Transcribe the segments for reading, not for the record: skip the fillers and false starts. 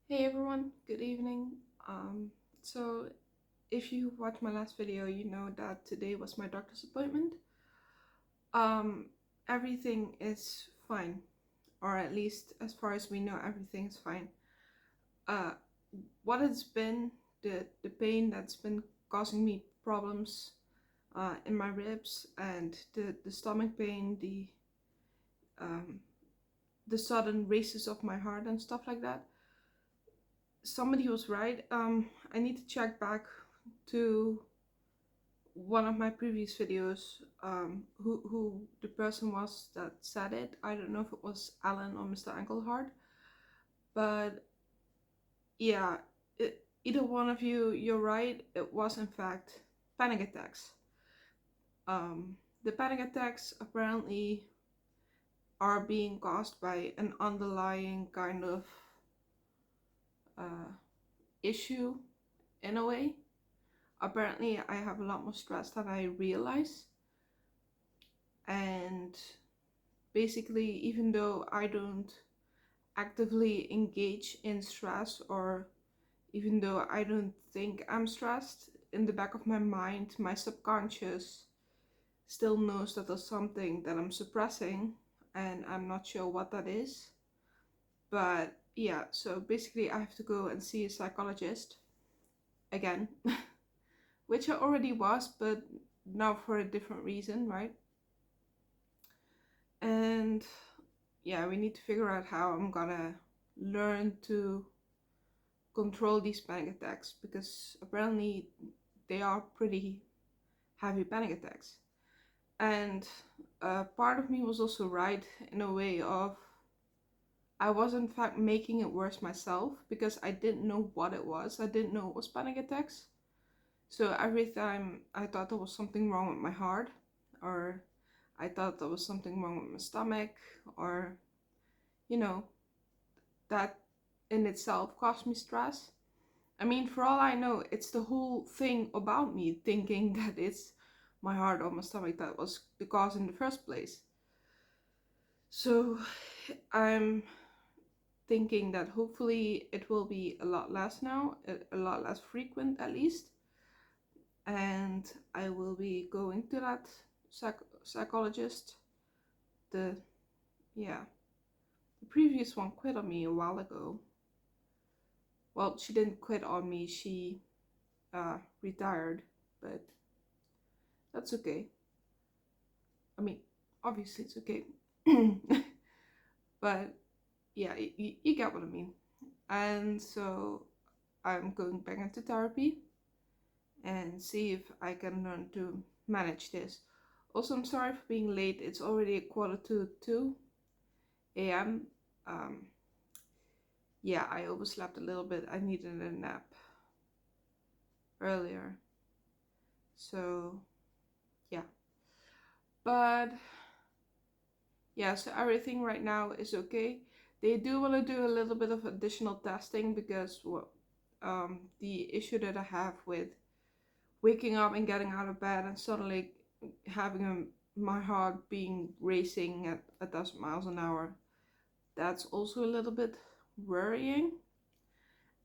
Hey everyone, good evening. So if you watched my last video, you know that today was my doctor's appointment. Um, Everything is fine, or at least as far as we know, everything's fine. Uh, what it's been, the pain that's been causing me problems in my ribs and the stomach pain, um, the sudden races of my heart and stuff like that. Somebody was right. I need to check back to one of my previous videos, who the person was that said it. I don't know if it was Alan or Mr. Engelhard, but yeah, either one of you, you're right. It was in fact panic attacks. The panic attacks apparently are being caused by an underlying kind of uh, issue in a way. Apparently, I have a lot more stress than I realize, and basically, even though I don't actively engage in stress, or even though I don't think I'm stressed, in the back of my mind, my subconscious still knows that there's something that I'm suppressing, and I'm not sure what that is. But yeah, so basically, I have to go and see a psychologist again, which I already was, but now for a different reason, right? And yeah, we need to figure out how I'm gonna learn to control these panic attacks, because apparently they are pretty heavy panic attacks. And part of me was also right in a way of I was in fact making it worse myself because I didn't know what it was. I didn't know it was panic attacks. So every time I thought there was something wrong with my heart, or I thought there was something wrong with my stomach, or you know, that in itself caused me stress. I mean, for all I know, it's the whole thing about me thinking that it's my heart or my stomach that was the cause in the first place. So I'm thinking that hopefully it will be a lot less now, a lot less frequent at least. And I will be going to that psychologist. The, yeah, the previous one quit on me a while ago. Well, she didn't quit on me, she retired, but that's okay. I mean, obviously it's okay. But yeah, you get what I mean. And so I'm going back into therapy and see if I can learn to manage this. Also, I'm sorry for being late. It's already a quarter to 2 a.m. Um, yeah, I overslept a little bit. I needed a nap earlier. So, yeah. But yeah, so everything right now is okay. They do want to do a little bit of additional testing because the issue that I have with waking up and getting out of bed and suddenly having my heart being racing at 1,000 miles an hour, that's also a little bit worrying.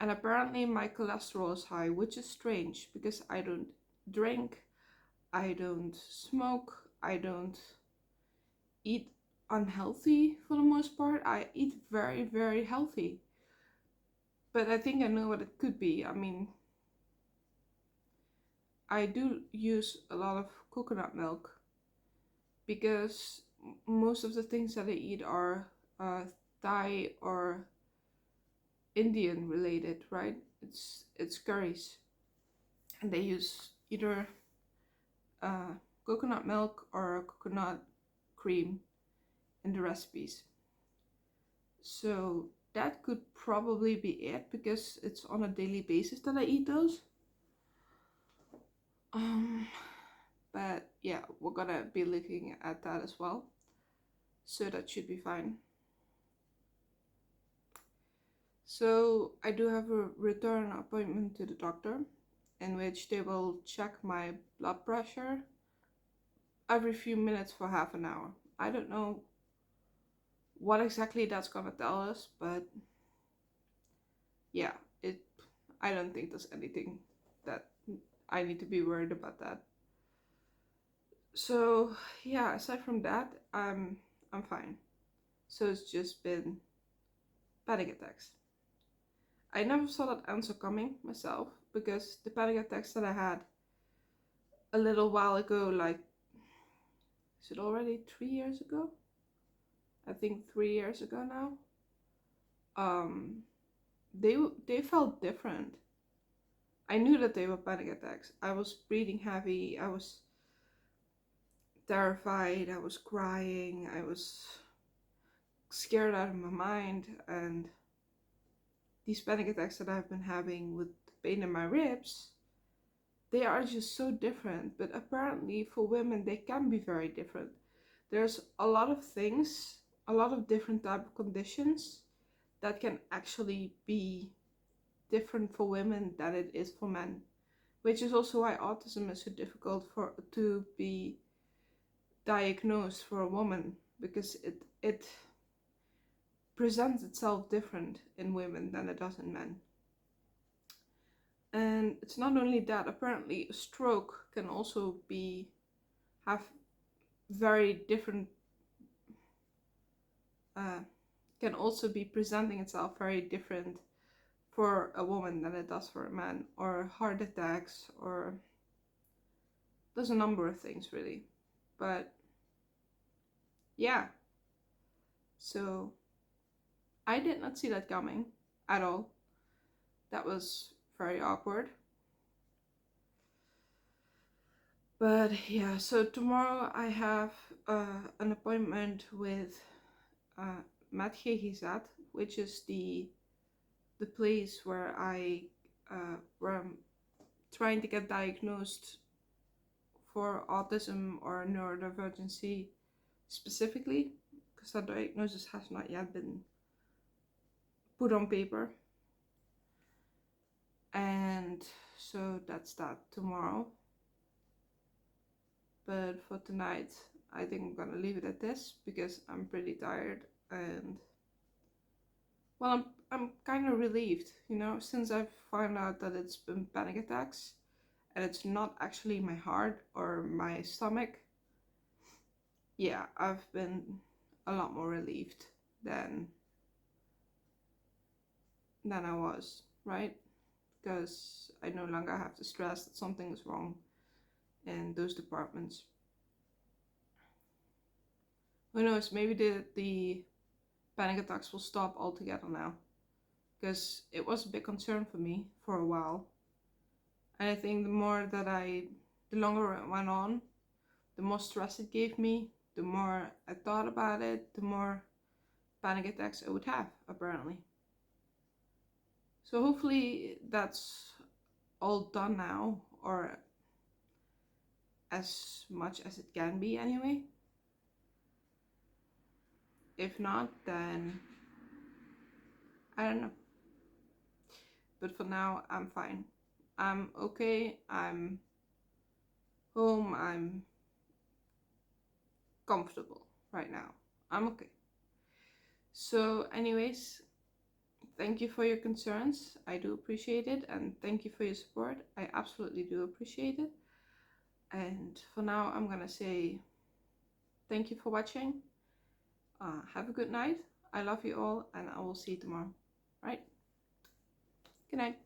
And apparently my cholesterol is high, which is strange because I don't drink, I don't smoke, I don't eat unhealthy for the most part. I eat very, very healthy. But I think I know what it could be. I mean, I do use a lot of coconut milk because most of the things that I eat are Thai or Indian related, right? It's curries, and they use either uh, coconut milk or coconut cream in the recipes. So that could probably be it because it's on a daily basis that I eat those. Um, but yeah, we're gonna be looking at that as well. So that should be fine. So I do have a return appointment to the doctor in which they will check my blood pressure every few minutes for half an hour. I don't know what exactly that's gonna tell us, but I don't think there's anything that I need to be worried about that. So yeah, aside from that, I'm fine. So it's just been panic attacks. I never saw that answer coming myself, because the panic attacks that I had a little while ago, like, is it already 3 years ago? I think 3 years ago now. Um, they felt different. I knew that they were panic attacks. I was breathing heavy. I was terrified. I was crying. I was scared out of my mind. And these panic attacks that I've been having with pain in my ribs, they are just so different. But apparently, for women, they can be very different. There's a lot of things, a lot of different type of conditions that can actually be different for women than it is for men, which is also why autism is so difficult to be diagnosed for a woman, because it presents itself different in women than it does in men. And it's not only that, apparently a stroke can also have very different can also be presenting itself very different for a woman than it does for a man, or heart attacks, or there's a number of things really. But yeah, so I did not see that coming at all. That was very awkward. But yeah, so tomorrow I have an appointment with Met GGZ, which is the place where where I'm trying to get diagnosed for autism or neurodivergency specifically, because that diagnosis has not yet been put on paper. And so that's that tomorrow. But for tonight, I think I'm gonna leave it at this, because I'm pretty tired, and well, I'm kind of relieved, since I've found out that it's been panic attacks and it's not actually my heart or my stomach. Yeah, I've been a lot more relieved than I was, right? Because I no longer have to stress that something is wrong in those departments. Who knows, maybe the panic attacks will stop altogether now, because it was a big concern for me for a while. And I think the longer it went on, the more stress it gave me, the more I thought about it, the more panic attacks I would have, apparently. So hopefully that's all done now, or as much as it can be anyway. If not, then I don't know. But for now, I'm fine. I'm okay. I'm home. I'm comfortable right now. I'm okay. So, anyways, thank you for your concerns. I do appreciate it. And thank you for your support. I absolutely do appreciate it. And for now, I'm gonna say thank you for watching. Have a good night. I love you all, and I will see you tomorrow. Right? Good night.